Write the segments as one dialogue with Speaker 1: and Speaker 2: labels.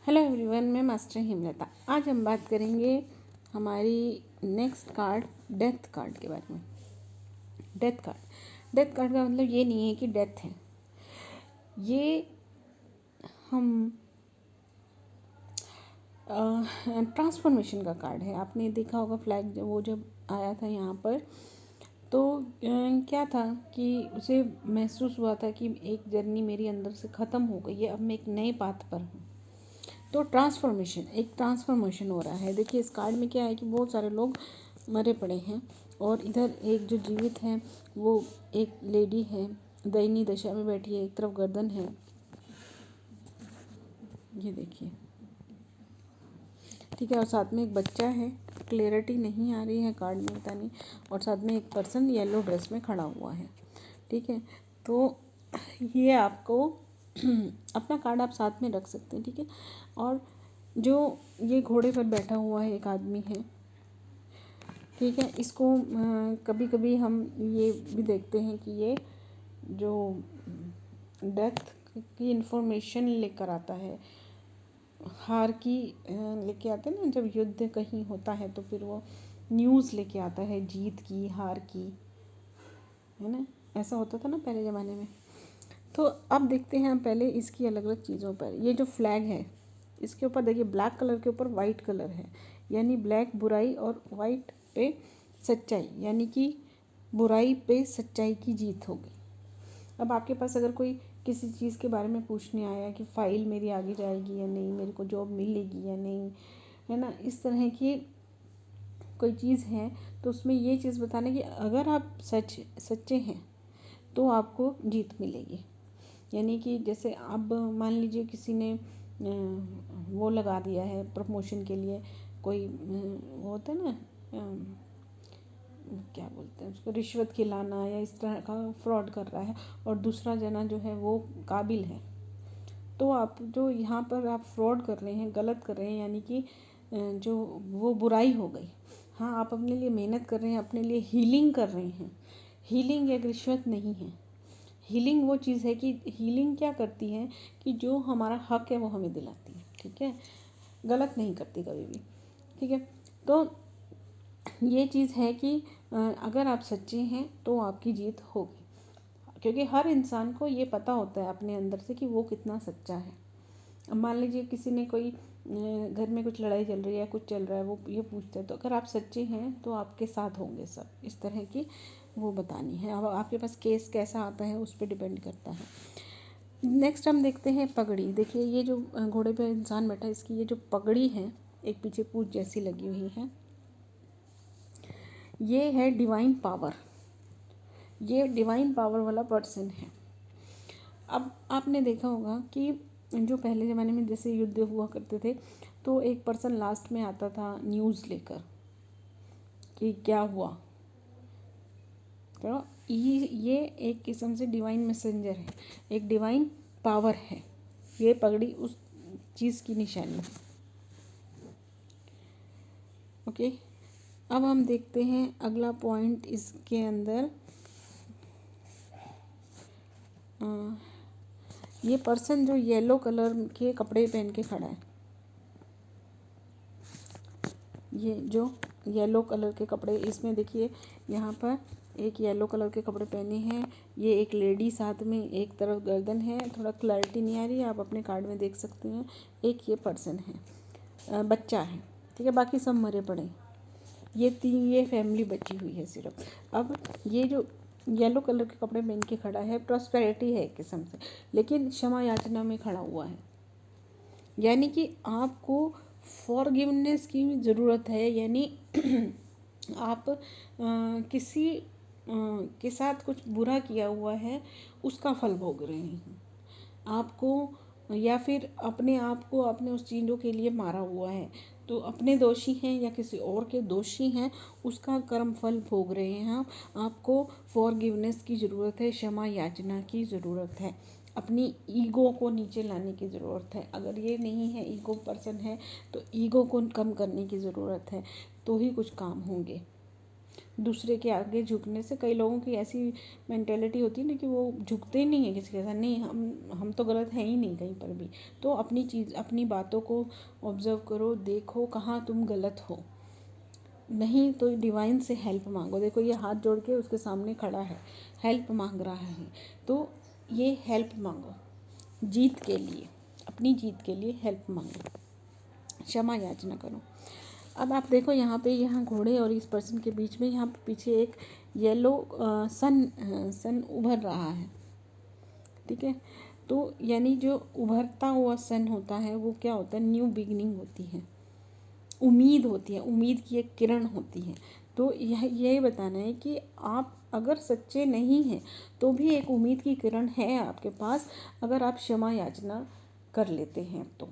Speaker 1: Hello everyone, मैं master Hemlata. आज हम बात करेंगे हमारी नेक्स्ट कार्ड डेथ कार्ड के बारे में। डेथ कार्ड का मतलब ये नहीं है कि डेथ है, ये हम ट्रांसफॉर्मेशन का कार्ड है। आपने देखा होगा फ्लैग जब आया था यहाँ पर, तो क्या था कि उसे महसूस हुआ था कि एक जर्नी मेरी अंदर से ख़त्म हो गई है, अब मैं एक नए पाथ पर हूँ। तो एक ट्रांसफॉर्मेशन हो रहा है। देखिए इस कार्ड में क्या है कि बहुत सारे लोग मरे पड़े हैं और इधर एक जो जीवित है वो एक लेडी है, दयनीय दशा में बैठी है। एक तरफ गर्दन है, ये देखिए, ठीक है, और साथ में एक बच्चा है। क्लियरिटी नहीं आ रही है कार्ड में, पता नहीं। और साथ में एक पर्सन येलो ड्रेस में खड़ा हुआ है, ठीक है। तो ये आपको अपना कार्ड आप साथ में रख सकते हैं, ठीक है। और जो ये घोड़े पर बैठा हुआ है एक आदमी है, ठीक है। इसको कभी कभी हम ये भी देखते हैं कि ये जो डेथ की इंफॉर्मेशन लेकर आता है, हार की लेके आते हैं ना, जब युद्ध कहीं होता है तो फिर वो न्यूज़ लेके आता है जीत की, हार की, है ना। ऐसा होता था ना पहले ज़माने में। तो अब देखते हैं हम पहले इसकी अलग अलग चीज़ों पर। ये जो फ्लैग है इसके ऊपर देखिए, ब्लैक कलर के ऊपर वाइट कलर है, यानी ब्लैक बुराई और वाइट पे सच्चाई, यानी कि बुराई पे सच्चाई की जीत होगी। अब आपके पास अगर कोई किसी चीज़ के बारे में पूछने आया कि फ़ाइल मेरी आगे जाएगी या नहीं, मेरे को जॉब मिलेगी या नहीं, है ना, इस तरह की कोई चीज़ है, तो उसमें ये चीज़ बताना कि अगर आप सच्चे हैं तो आपको जीत मिलेगी। यानी कि जैसे अब मान लीजिए किसी ने वो लगा दिया है प्रमोशन के लिए, कोई वो होता है ना, क्या बोलते हैं उसको, रिश्वत खिलाना या इस तरह का फ्रॉड कर रहा है, और दूसरा जना जो है वो काबिल है, तो आप जो यहाँ पर आप फ्रॉड कर रहे हैं, गलत कर रहे हैं, यानी कि जो वो बुराई हो गई। हाँ, आप अपने लिए मेहनत कर रहे हैं, अपने लिए हीलिंग कर रहे हैं। हीलिंग एक रिश्वत नहीं है। हीलिंग वो चीज़ है कि हीलिंग क्या करती है कि जो हमारा हक है वो हमें दिलाती है, ठीक है, गलत नहीं करती कभी भी, ठीक है। तो ये चीज़ है कि अगर आप सच्चे हैं तो आपकी जीत होगी, क्योंकि हर इंसान को ये पता होता है अपने अंदर से कि वो कितना सच्चा है। अब मान लीजिए किसी ने कोई घर में कुछ लड़ाई चल रही है, कुछ चल रहा है, वो ये पूछते हैं, तो अगर आप सच्चे हैं तो आपके साथ होंगे सब, इस तरह की वो बतानी है। अब आपके पास केस कैसा आता है उस पर डिपेंड करता है। नेक्स्ट हम देखते हैं पगड़ी। देखिए ये जो घोड़े पे इंसान बैठा है, इसकी ये जो पगड़ी है एक पीछे पूंछ जैसी लगी हुई है, ये है डिवाइन पावर। ये डिवाइन पावर वाला पर्सन है। अब आपने देखा होगा कि जो पहले ज़माने में जैसे युद्ध हुआ करते थे, तो एक पर्सन लास्ट में आता था न्यूज़ लेकर कि क्या हुआ। तो ये एक किस्म से डिवाइन मैसेंजर है, एक डिवाइन पावर है। ये पगड़ी उस चीज़ की निशानी है। ओके, अब हम देखते हैं अगला पॉइंट इसके अंदर। ये पर्सन जो येलो कलर के कपड़े पहन के खड़ा है, ये जो येलो कलर के कपड़े, इसमें देखिए यहाँ पर एक येलो कलर के कपड़े पहने हैं, ये एक लेडी, साथ में एक तरफ गर्दन है, थोड़ा क्लैरिटी नहीं आ रही है, आप अपने कार्ड में देख सकते हैं। एक ये पर्सन है, बच्चा है, ठीक है, बाकी सब मरे पड़े। ये फैमिली बची हुई है सिर्फ। अब ये जो येलो कलर के कपड़े पहन के खड़ा है, प्रॉस्पेरिटी है एक किस्म से, लेकिन क्षमा याचना में खड़ा हुआ है, यानी कि आपको फॉरगिवनेस की ज़रूरत है। यानी आप किसी के साथ कुछ बुरा किया हुआ है, उसका फल भोग रहे हैं आपको, या फिर अपने आप को आपने उस चीज़ों के लिए मारा हुआ है, तो अपने दोषी हैं या किसी और के दोषी हैं, उसका कर्म फल भोग रहे हैं आपको फॉरगिवनेस की ज़रूरत है, क्षमा याचना की ज़रूरत है, अपनी ईगो को नीचे लाने की ज़रूरत है। अगर ये नहीं है, ईगो पर्सन है, तो ईगो को कम करने की ज़रूरत है, तो ही कुछ काम होंगे। दूसरे के आगे झुकने से। कई लोगों की ऐसी मेंटेलिटी होती है ना कि वो झुकते नहीं है किसी के साथ, नहीं हम तो गलत हैं ही नहीं कहीं पर भी। तो अपनी चीज़, अपनी बातों को ऑब्ज़र्व करो, देखो कहाँ तुम गलत हो। नहीं तो डिवाइन से हेल्प मांगो। देखो ये हाथ जोड़ के उसके सामने खड़ा है, हेल्प मांग रहा है, तो ये हेल्प मांगो जीत के लिए, अपनी जीत के लिए हेल्प मांगो, क्षमा याचना करो। अब आप देखो यहाँ पे, यहाँ घोड़े और इस पर्सन के बीच में यहाँ पे पीछे एक येलो सन उभर रहा है, ठीक है। तो यानी जो उभरता हुआ सन होता है वो क्या होता है, न्यू बिगिनिंग होती है, उम्मीद होती है, उम्मीद की एक किरण होती है। तो यही बताना है कि आप अगर सच्चे नहीं हैं तो भी एक उम्मीद की किरण है आपके पास, अगर आप क्षमा याचना कर लेते हैं तो,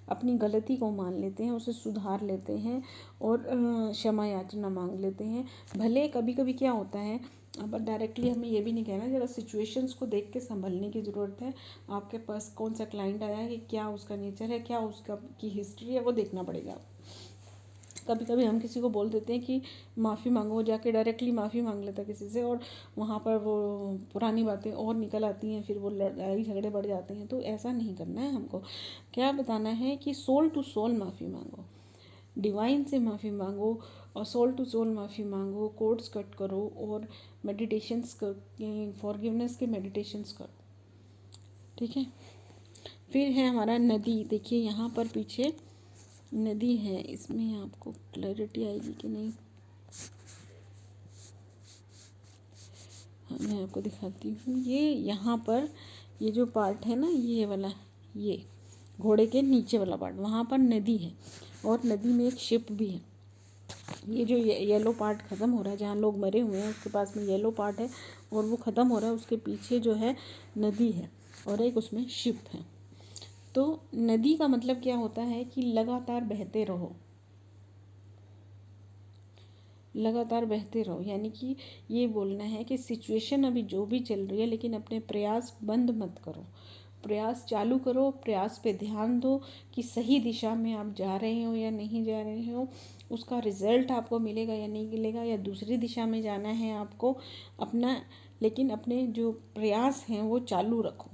Speaker 1: अपनी गलती को मान लेते हैं, उसे सुधार लेते हैं और क्षमा याचना मांग लेते हैं। भले कभी कभी क्या होता है, अब डायरेक्टली हमें ये भी नहीं कहना, ज़रा सिचुएशंस को देख के संभलने की ज़रूरत है। आपके पास कौन सा क्लाइंट आया है, क्या उसका नेचर है, क्या उसका की हिस्ट्री है, वो देखना पड़ेगा। कभी कभी हम किसी को बोल देते हैं कि माफ़ी मांगो, वो जाके डायरेक्टली माफ़ी मांग लेता है किसी से, और वहाँ पर वो पुरानी बातें और निकल आती हैं, फिर वो लड़ाई झगड़े बढ़ जाते हैं। तो ऐसा नहीं करना है हमको। क्या बताना है कि सोल टू सोल माफ़ी मांगो, डिवाइन से माफ़ी मांगो, और सोल टू सोल माफ़ी मांगो, कोड्स कट करो और मेडिटेशंस कर, फॉरगिवनेस के मेडिटेशंस करो, ठीक है। फिर है हमारा नदी। देखिए यहाँ पर पीछे नदी है, इसमें आपको क्लैरिटी आएगी कि नहीं, हाँ मैं आपको दिखाती हूँ। ये यहाँ पर ये जो पार्ट है ना, ये वाला, ये घोड़े के नीचे वाला पार्ट, वहाँ पर नदी है और नदी में एक शिप भी है। ये जो येलो पार्ट ख़त्म हो रहा है, जहाँ लोग मरे हुए हैं उसके पास में येलो पार्ट है और वो ख़त्म हो रहा है, उसके पीछे जो है नदी है और एक उसमें शिप है। तो नदी का मतलब क्या होता है कि लगातार बहते रहो, लगातार बहते रहो, यानी कि ये बोलना है कि सिचुएशन अभी जो भी चल रही है, लेकिन अपने प्रयास बंद मत करो, प्रयास चालू करो, प्रयास पे ध्यान दो कि सही दिशा में आप जा रहे हो या नहीं जा रहे हो, उसका रिज़ल्ट आपको मिलेगा या नहीं मिलेगा, या दूसरी दिशा में जाना है आपको अपना, लेकिन अपने जो प्रयास हैं वो चालू रखो।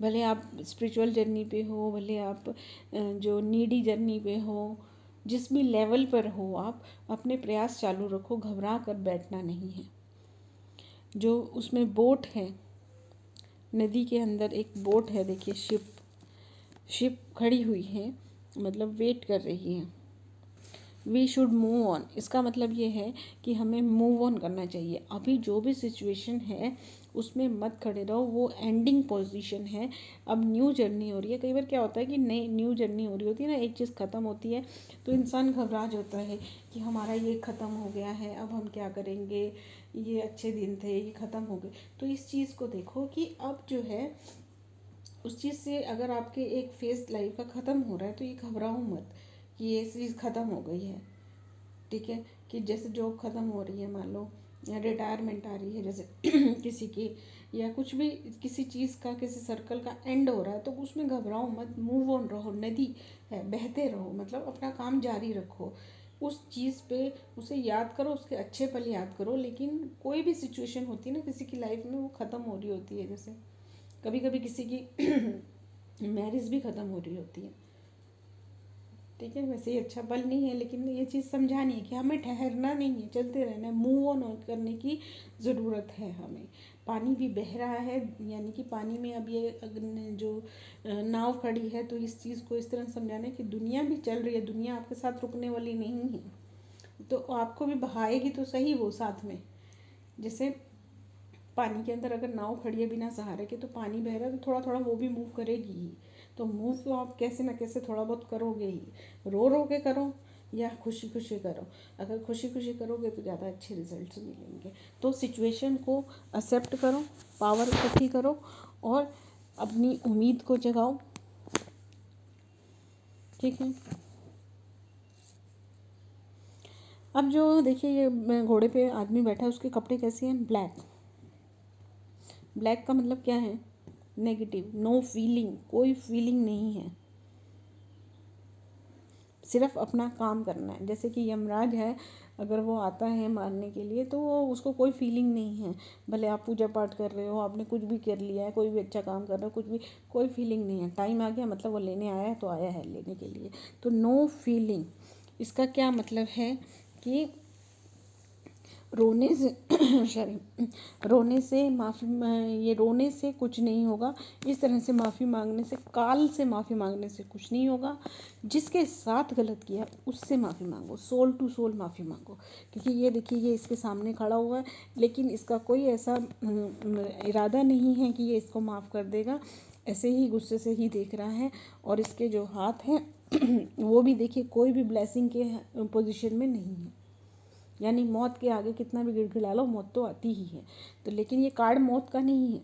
Speaker 1: भले आप स्पिरिचुअल जर्नी पे हो, भले आप जो नीडी जर्नी पे हो, जिस भी लेवल पर हो, आप अपने प्रयास चालू रखो, घबरा कर बैठना नहीं है। जो उसमें बोट है, नदी के अंदर एक बोट है, देखिए शिप खड़ी हुई है, मतलब वेट कर रही है। वी शुड मूव ऑन, इसका मतलब ये है कि हमें मूव ऑन करना चाहिए। अभी जो भी सिचुएशन है उसमें मत खड़े रहो, वो एंडिंग पोजीशन है, अब न्यू जर्नी हो रही है। कई बार क्या होता है कि नई न्यू जर्नी हो रही होती है ना, एक चीज़ ख़त्म होती है तो इंसान घबरा जाता है कि हमारा ये ख़त्म हो गया है, अब हम क्या करेंगे, ये अच्छे दिन थे, ये ख़त्म हो गए। तो इस चीज़ को देखो कि अब जो है उस चीज़ से, अगर आपके एक फेज़ लाइफ का ख़त्म हो रहा है तो ये घबराओ मत कि ये चीज़ ख़त्म हो गई है, ठीक है। कि जैसे जॉब ख़त्म हो रही है मान लो, या रिटायरमेंट आ रही है जैसे किसी की, या कुछ भी किसी चीज़ का, किसी सर्कल का एंड हो रहा है, तो उसमें घबराओ मत, मूव ऑन रहो, नदी है बहते रहो, मतलब अपना काम जारी रखो, उस चीज़ पे उसे याद करो, उसके अच्छे पल याद करो। लेकिन कोई भी सिचुएशन होती है ना किसी की लाइफ में, वो ख़त्म हो रही होती है, जैसे कभी कभी किसी की मैरिज भी ख़त्म हो रही होती है, ठीक है। वैसे ही अच्छा पल नहीं है, लेकिन ये चीज़ समझानी है कि हमें ठहरना नहीं है, चलते रहना है, मूव ऑन करने की ज़रूरत है हमें। पानी भी बह रहा है, यानी कि पानी में अब ये जो नाव खड़ी है, तो इस चीज़ को इस तरह समझाना है कि दुनिया भी चल रही है, दुनिया आपके साथ रुकने वाली नहीं है, तो आपको भी बहाएगी तो सही वो साथ में। जैसे पानी के अंदर अगर नाव खड़ी है बिना सहारे के, तो पानी बह रहा है तो थोड़ा थोड़ा वो भी मूव करेगी ही, तो मूव तो आप कैसे ना कैसे थोड़ा बहुत करोगे ही, रो रो के करो या खुशी खुशी करो। अगर खुशी खुशी करोगे तो ज़्यादा अच्छे रिजल्ट्स मिलेंगे। तो सिचुएशन को एक्सेप्ट करो, पावर इकट्ठी करो और अपनी उम्मीद को जगाओ, ठीक है। अब जो देखिए ये घोड़े पे आदमी बैठा है, उसके कपड़े कैसे हैं, ब्लैक। ब्लैक का मतलब क्या है, नेगेटिव, नो फीलिंग, कोई फीलिंग नहीं है, सिर्फ अपना काम करना है। जैसे कि यमराज है, अगर वो आता है मारने के लिए तो वो उसको कोई फीलिंग नहीं है, भले आप पूजा पाठ कर रहे हो, आपने कुछ भी कर लिया है, कोई भी अच्छा काम कर रहे हो, कुछ भी, कोई फीलिंग नहीं है। टाइम आ गया मतलब वो लेने आया है तो आया है लेने के लिए, तो नो फीलिंग। इसका क्या मतलब है कि रोने से सॉरी, रोने से माफ़ी, ये रोने से कुछ नहीं होगा, इस तरह से माफ़ी मांगने से, काल से माफ़ी मांगने से कुछ नहीं होगा। जिसके साथ गलत किया उससे माफ़ी मांगो, सोल टू सोल माफ़ी मांगो। क्योंकि ये देखिए, ये इसके सामने खड़ा हुआ है, लेकिन इसका कोई ऐसा इरादा नहीं है कि ये इसको माफ़ कर देगा, ऐसे ही गुस्से से ही देख रहा है। और इसके जो हाथ हैं वो भी देखिए कोई भी ब्लेसिंग के पोजीशन में नहीं है, यानी मौत के आगे कितना भी गिड़गिड़ा लो मौत तो आती ही है। तो लेकिन ये कार्ड मौत का नहीं है,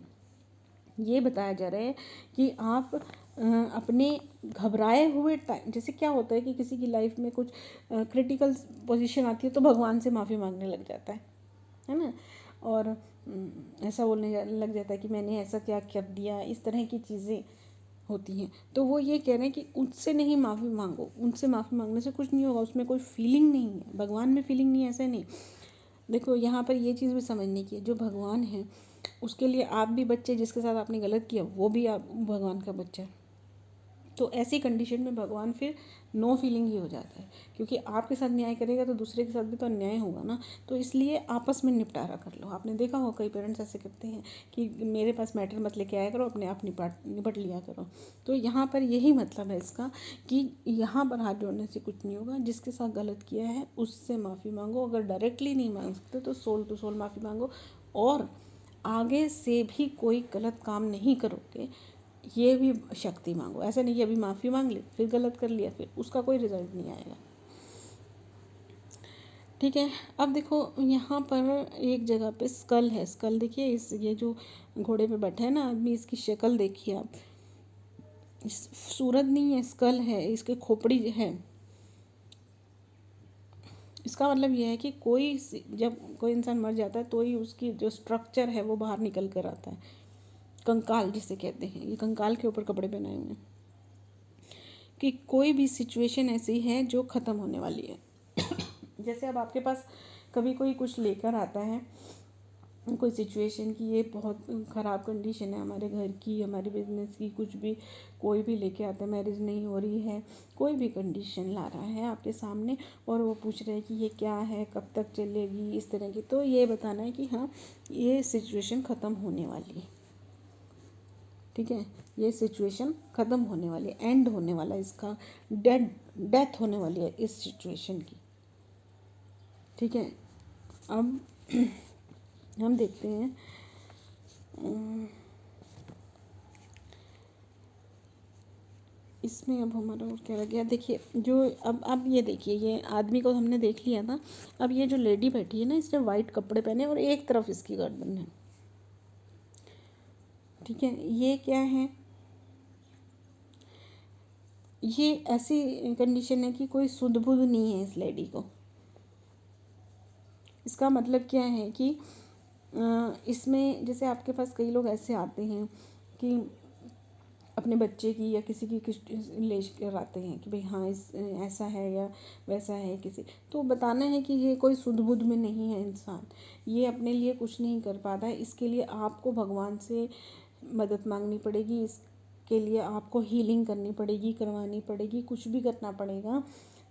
Speaker 1: ये बताया जा रहा है कि आप अपने घबराए हुए टाइम, जैसे क्या होता है कि किसी की लाइफ में कुछ क्रिटिकल पोजीशन आती है तो भगवान से माफ़ी मांगने लग जाता है ना, और ऐसा बोलने लग जाता है कि मैंने ऐसा क्या कर दिया, इस तरह की चीज़ें होती हैं। तो वो ये कह रहे हैं कि उनसे नहीं माफ़ी मांगो, उनसे माफ़ी मांगने से कुछ नहीं होगा, उसमें कोई फीलिंग नहीं है, भगवान में फीलिंग नहीं है, ऐसा नहीं। देखो यहाँ पर ये चीज़ भी समझने की है, जो भगवान है उसके लिए आप भी बच्चे, जिसके साथ आपने गलत किया वो भी आप भगवान का बच्चा है। तो ऐसी कंडीशन में भगवान फिर नो फीलिंग ही हो जाता है, क्योंकि आपके साथ न्याय करेगा तो दूसरे के साथ भी तो अन्याय होगा ना। तो इसलिए आपस में निपटारा कर लो। आपने देखा हो कई पेरेंट्स ऐसे करते हैं कि मेरे पास मैटर मत लेके आया करो, अपने आप निपट लिया करो। तो यहाँ पर यही मतलब है इसका कि यहाँ पर हाथ जोड़ने से कुछ नहीं होगा, जिसके साथ गलत किया है उससे माफ़ी मांगो। अगर डायरेक्टली नहीं मांग सकते तो सोल टू सोल माफ़ी मांगो, और आगे से भी कोई गलत काम नहीं करोगे, ये भी शक्ति मांगो। ऐसा नहीं कि अभी माफ़ी मांग ली फिर गलत कर लिया फिर उसका कोई रिजल्ट नहीं आएगा। ठीक है, अब देखो यहाँ पर एक जगह पे स्कल है। स्कल देखिए, इस ये जो घोड़े पे बैठा है ना आदमी, इसकी शक्ल देखिए आप, सूरज नहीं है, स्कल है, इसके खोपड़ी है। इसका मतलब यह है कि कोई जब कोई इंसान मर जाता है तो ही उसकी जो स्ट्रक्चर है वो बाहर निकल कर आता है। कंकाल जिसे कहते हैं, ये कंकाल के ऊपर कपड़े पहनाए हुए हैं, कि कोई भी सिचुएशन ऐसी है जो ख़त्म होने वाली है। जैसे अब आपके पास कभी कोई कुछ लेकर आता है, कोई सिचुएशन की ये बहुत ख़राब कंडीशन है हमारे घर की, हमारे बिजनेस की, कुछ भी कोई भी लेके आता है, मैरिज नहीं हो रही है, कोई भी कंडीशन ला रहा है आपके सामने और वो पूछ रहे हैं कि ये क्या है, कब तक चलेगी, इस तरह की। तो ये बताना है कि हाँ ये सिचुएशन ख़त्म होने वाली है। ठीक है, ये सिचुएशन ख़त्म होने वाली है, एंड होने वाला है इसका, डेथ होने वाली है इस सिचुएशन की। ठीक है, अब हम देखते हैं इसमें अब हमारा और क्या रह गया। देखिए जो अब ये देखिए, ये आदमी को हमने देख लिया था। अब ये जो लेडी बैठी है ना, इसने वाइट कपड़े पहने और एक तरफ इसकी गर्दन है। ठीक है, ये क्या है, ये ऐसी कंडीशन है कि कोई सुध बुध नहीं है इस लेडी को। इसका मतलब क्या है कि इसमें जैसे आपके पास कई लोग ऐसे आते हैं कि अपने बच्चे की या किसी की ले कर आते हैं कि भाई हाँ इस ऐसा है या वैसा है किसी, तो बताना है कि ये कोई सुध बुध में नहीं है इंसान, ये अपने लिए कुछ नहीं कर पाता है। इसके लिए आपको भगवान से मदद मांगनी पड़ेगी, इसके लिए आपको हीलिंग करनी पड़ेगी, करवानी पड़ेगी, कुछ भी करना पड़ेगा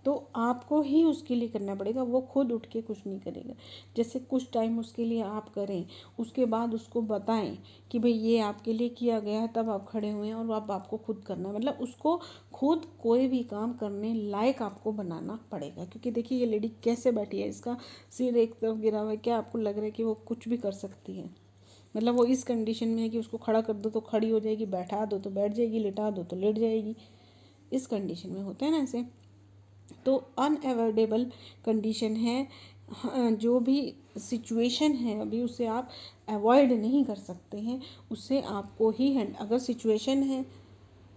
Speaker 1: तो आपको ही उसके लिए करना पड़ेगा, वो खुद उठ के कुछ नहीं करेगा। जैसे कुछ टाइम उसके लिए आप करें, उसके बाद उसको बताएं कि भाई ये आपके लिए किया गया है, तब आप खड़े हुए हैं और अब आपको खुद करना है। मतलब उसको खुद कोई भी काम करने लायक आपको बनाना पड़ेगा। क्योंकि देखिए ये लेडी कैसे बैठी है, इसका सिर एक तरफ गिरा हुआ है, क्या आपको लग रहा है कि वो कुछ भी कर सकती है? मतलब वो इस कंडीशन में है कि उसको खड़ा कर दो तो खड़ी हो जाएगी, बैठा दो तो बैठ जाएगी, लिटा दो तो लेट जाएगी, इस कंडीशन में होते हैं ना ऐसे। तो अनएवॉइडेबल कंडीशन है। जो भी सिचुएशन है अभी उसे आप अवॉइड नहीं कर सकते हैं, उसे आपको ही अगर सिचुएशन है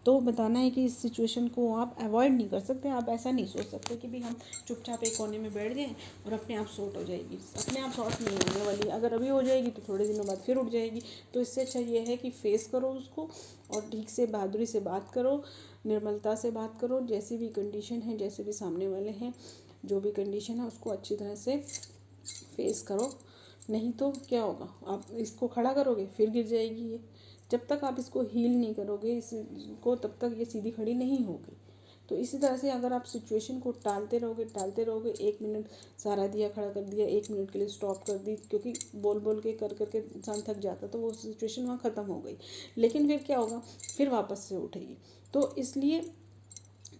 Speaker 1: तो बताना है कि इस सिचुएशन को आप अवॉइड नहीं कर सकते। आप ऐसा नहीं सोच सकते कि भी हम चुपचाप एक कोने में बैठ जाएं और अपने आप सॉर्ट हो जाएगी। अपने आप सॉर्ट नहीं होने वाली। अगर अभी हो जाएगी तो थोड़े दिनों बाद फिर उठ जाएगी। तो इससे अच्छा ये है कि फेस करो उसको और ठीक से बहादुरी से बात करो, निर्मलता से बात करो। जैसी भी कंडीशन है, जैसे भी सामने वाले हैं, जो भी कंडीशन है उसको अच्छी तरह से फेस करो। नहीं तो क्या होगा, आप इसको खड़ा करोगे फिर गिर जाएगी ये। जब तक आप इसको हील नहीं करोगे इसको, तब तक ये सीधी खड़ी नहीं होगी। तो इसी तरह से अगर आप सिचुएशन को टालते रहोगे 1 मिनट सहारा दिया, खड़ा कर दिया, 1 मिनट के लिए स्टॉप कर दी, क्योंकि बोल बोल के कर करके इंसान थक जाता, तो वो सिचुएशन वहाँ ख़त्म हो गई। लेकिन फिर क्या होगा, फिर वापस से उठेगी। तो इसलिए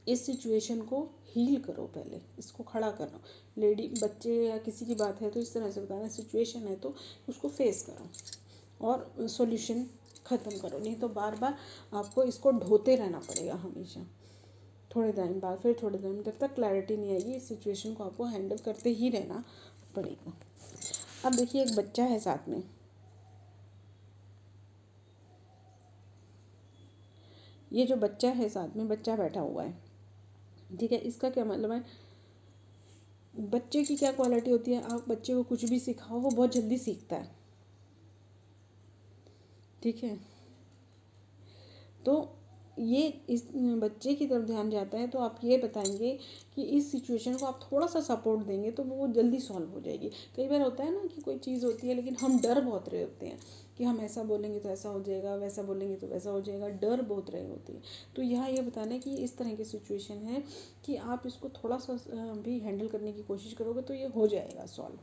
Speaker 1: इस सिचुएशन को हील करो, पहले इसको खड़ा करो। लेडी, बच्चे या किसी की बात है तो इस तरह से बताना, सिचुएशन है तो उसको फेस करो और सॉल्यूशन ख़त्म करो। नहीं तो बार बार आपको इसको ढोते रहना पड़ेगा हमेशा, थोड़े टाइम बाद, फिर थोड़े टाइम, जब तक क्लैरिटी नहीं आएगी इस सिचुएशन को आपको हैंडल करते ही रहना पड़ेगा। अब देखिए एक बच्चा है साथ में, ये जो बच्चा है साथ में, बच्चा बैठा हुआ है, ठीक है। इसका क्या मतलब है, बच्चे की क्या क्वालिटी होती है, आप बच्चे को कुछ भी सिखाओ वो बहुत जल्दी सीखता है, ठीक है। तो ये इस बच्चे की तरफ ध्यान जाता है, तो आप ये बताएंगे कि इस सिचुएशन को आप थोड़ा सा सपोर्ट देंगे तो वो जल्दी सॉल्व हो जाएगी। कई बार होता है ना कि कोई चीज़ होती है लेकिन हम डर बहुत रहे होते हैं कि हम ऐसा बोलेंगे तो ऐसा हो जाएगा, वैसा बोलेंगे तो वैसा हो जाएगा, डर बहुत रहे होती है। तो यहाँ ये बताना है कि इस तरह की सिचुएशन है कि आप इसको थोड़ा सा भी हैंडल करने की कोशिश करोगे तो ये हो जाएगा सॉल्व।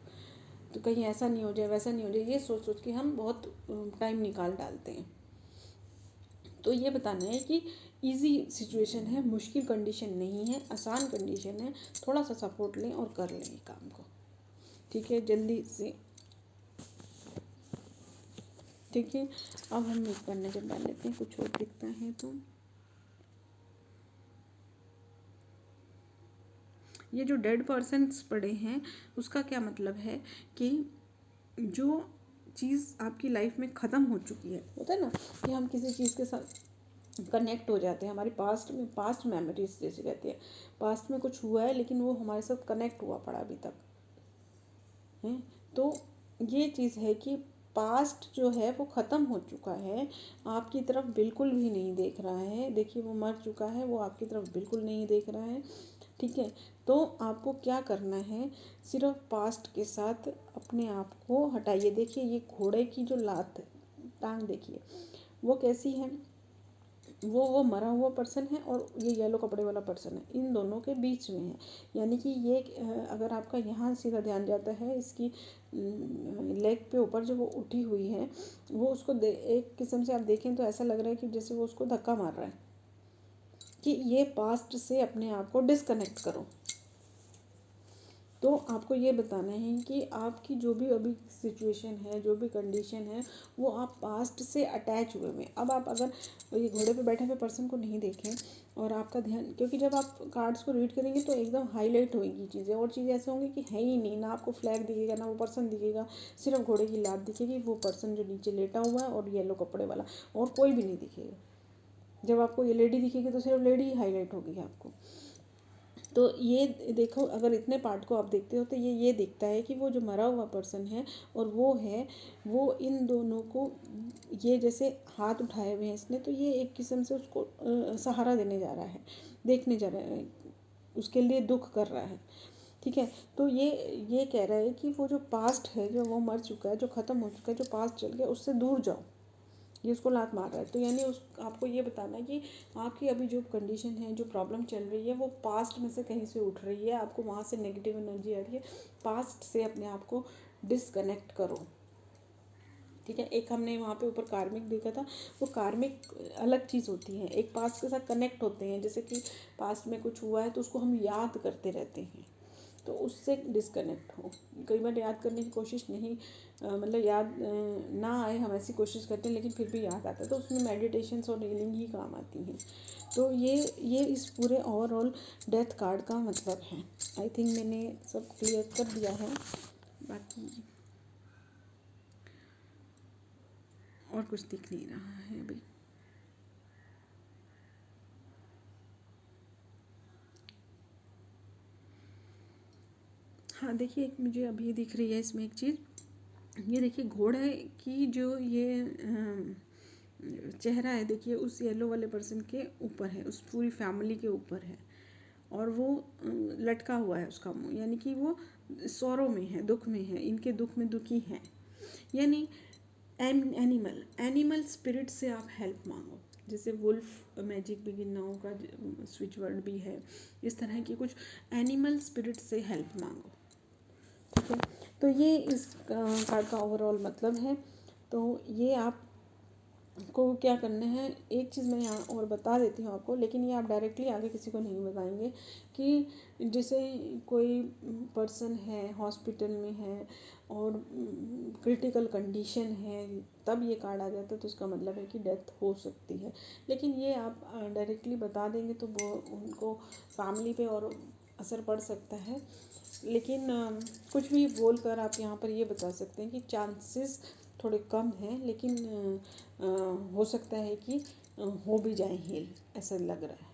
Speaker 1: तो कहीं ऐसा नहीं हो जाए, वैसा नहीं हो जाए, ये सोच सोच के हम बहुत टाइम निकाल डालते हैं। तो ये बताना है कि इजी सिचुएशन है, मुश्किल कंडीशन नहीं है, आसान कंडीशन है। थोड़ा सा सपोर्ट लें और कर लें काम को, ठीक है, जल्दी से, ठीक है। अब हम इस पर नजर डाल लेते हैं, कुछ और दिखता है तो। ये जो डेड पर्सन्स पड़े हैं उसका क्या मतलब है कि जो चीज़ आपकी लाइफ में ख़त्म हो चुकी है, होता है ना कि हम किसी चीज़ के साथ कनेक्ट हो जाते हैं, हमारी पास्ट मेमोरीज जैसे कहते हैं, पास्ट में कुछ हुआ है लेकिन वो हमारे साथ कनेक्ट हुआ पड़ा अभी तक है। तो ये चीज़ है कि पास्ट जो है वो ख़त्म हो चुका है, आपकी तरफ बिल्कुल भी नहीं देख रहा है। देखिए वो मर चुका है, वो आपकी तरफ बिल्कुल नहीं देख रहा है, ठीक है। तो आपको क्या करना है, सिर्फ पास्ट के साथ अपने आप को हटाइए। देखिए ये घोड़े की जो लात टांग देखिए वो कैसी है, वो मरा हुआ पर्सन है और ये येलो कपड़े वाला पर्सन है, इन दोनों के बीच में है। यानी कि ये अगर आपका यहाँ सीधा ध्यान जाता है, इसकी लेग पे ऊपर जो वो उठी हुई है, वो उसको एक किस्म से आप देखें तो ऐसा लग रहा है कि जैसे वो उसको धक्का मार रहा है कि ये पास्ट से अपने आप को डिस्कनेक्ट करो। तो आपको ये बताना है कि आपकी जो भी अभी सिचुएशन है, जो भी कंडीशन है, वो आप पास्ट से अटैच हुए में। अब आप अगर ये घोड़े पे बैठे हुए पर्सन को नहीं देखें और आपका ध्यान, क्योंकि जब आप कार्ड्स को रीड करेंगे तो एकदम हाईलाइट होगी चीज़ें, और चीज़ें ऐसे होंगी कि है ही नहीं, ना आपको फ्लैग दिखेगा, ना वो पर्सन दिखेगा, सिर्फ घोड़े की लात दिखेगी, वो पर्सन जो नीचे लेटा हुआ है और येलो कपड़े वाला, और कोई भी नहीं दिखेगा। जब आपको ये लेडी दिखेगी तो सिर्फ लेडी ही हाईलाइट होगी आपको। तो ये देखो, अगर इतने पार्ट को आप देखते हो तो ये दिखता है कि वो जो मरा हुआ पर्सन है और वो है, वो इन दोनों को, ये जैसे हाथ उठाए हुए हैं इसने, तो ये एक किस्म से उसको सहारा देने जा रहा है, देखने जा रहा है, उसके लिए दुख कर रहा है, ठीक है। तो ये कह रहा है कि वो जो पास्ट है, जो वो मर चुका है, जो ख़त्म हो चुका है, जो पास्ट चल गया, उससे दूर जाओ। ये उसको लात मार रहा है। तो यानी उस आपको ये बताना है कि आपकी अभी जो कंडीशन है, जो प्रॉब्लम चल रही है, वो पास्ट में से कहीं से उठ रही है, आपको वहाँ से नेगेटिव एनर्जी आ रही है। पास्ट से अपने आप को डिसकनेक्ट करो, ठीक है। एक हमने वहाँ पे ऊपर कार्मिक देखा था, वो कार्मिक अलग चीज़ होती है, एक पास्ट के साथ कनेक्ट होते हैं। जैसे कि पास्ट में कुछ हुआ है तो उसको हम याद करते रहते हैं, तो उससे डिस्कनेक्ट हो। कई बार याद करने की कोशिश नहीं, मतलब याद ना आए, हम ऐसी कोशिश करते हैं लेकिन फिर भी याद आता है, तो उसमें मेडिटेशंस और हीलिंग ही काम आती हैं। तो ये इस पूरे ओवरऑल डेथ कार्ड का मतलब है। आई थिंक मैंने सब क्लियर कर दिया है, बाकी और कुछ दिख नहीं रहा है अभी। हाँ देखिए, एक मुझे अभी दिख रही है इसमें एक चीज़, ये देखिए घोड़े की जो ये चेहरा है, देखिए उस येलो वाले पर्सन के ऊपर है, उस पूरी फैमिली के ऊपर है, और वो लटका हुआ है उसका मुंह, यानी कि वो सौरों में है, दुख में है, इनके दुख में दुखी हैं। यानी एनिमल स्पिरिट से आप हेल्प मांगो, जैसे वुल्फ मैजिक बिगिनर्स का स्विच वर्ड भी है, इस तरह की कुछ एनिमल स्पिरिट से हेल्प मांगो। ठीक है, तो ये इस कार्ड का ओवरऑल मतलब है। तो ये आप को क्या करना है, एक चीज़ मैं यहाँ और बता देती हूँ आपको, लेकिन ये आप डायरेक्टली आगे किसी को नहीं बताएंगे, कि जैसे कोई पर्सन है हॉस्पिटल में है और क्रिटिकल कंडीशन है, तब ये कार्ड आ जाता है, तो उसका मतलब है कि डेथ हो सकती है। लेकिन ये आप डायरेक्टली बता देंगे तो वो उनको फैमिली पे और असर पड़ सकता है। लेकिन कुछ भी बोल कर आप यहाँ पर ये बता सकते हैं कि चांसेस थोड़े कम हैं, लेकिन हो सकता है कि हो भी जाए हील, ऐसा लग रहा है।